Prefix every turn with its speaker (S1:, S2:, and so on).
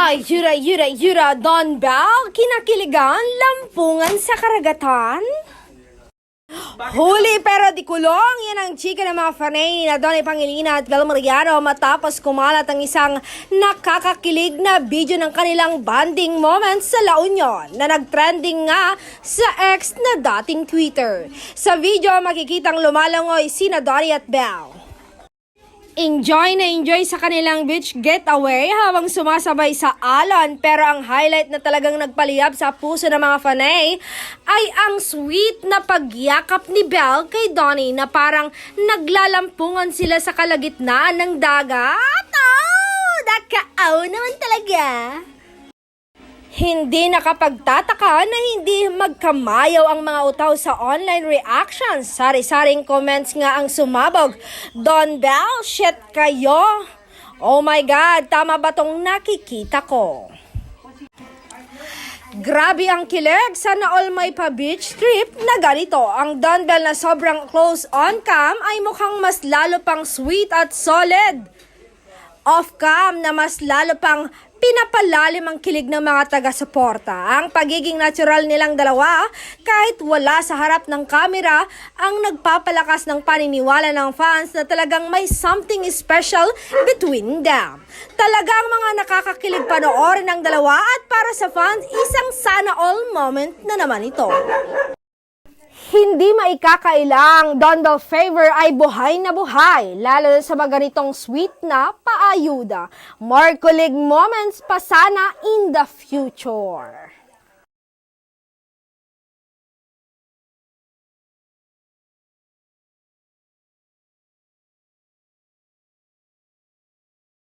S1: Ay, yura, Don Bell, kinakiligan, lampungan sa karagatan? Huli pero di kulong, yan ang chika ng mga fanay na Donnie Pangilinan at Bel Mariano matapos kumalat ang isang nakakakilig na video ng kanilang bonding moments sa La Union na nagtrending nga sa ex na dating Twitter. Sa video makikitang lumalangoy sina Donnie at Bel. Enjoy na enjoy sa kanilang beach getaway habang sumasabay sa alon, pero ang highlight na talagang nagpaliyab sa puso ng mga fanay ay ang sweet na pagyakap ni Bel kay Donnie na parang naglalampungan sila sa kalagitnaan ng dagat. Oh, nakaaw naman talaga. Hindi nakapagtataka na hindi magkamayaw ang mga utaw sa online reactions. Sari-saring comments nga ang sumabog. Don Bell, shit kayo. Oh my God, tama ba tong nakikita ko? Grabe ang kilig, sana all may pa-beach trip na ganito. Ang Don Bell na sobrang close on cam ay mukhang mas lalo pang sweet at solid. Off cam na mas lalo pang pinapalalim ang kilig ng mga taga-suporta. Ang pagiging natural nilang dalawa, kahit wala sa harap ng kamera, ang nagpapalakas ng paniniwala ng fans na talagang may something special between them. Talagang mga nakakakilig panoorin ng dalawa at para sa fans, isang sana all moment na naman ito. Hindi maikakailang, Don Bell favor ay buhay na buhay, lalo sa mga ganitong sweet na paayuda. More kulig moments pa sana in the future.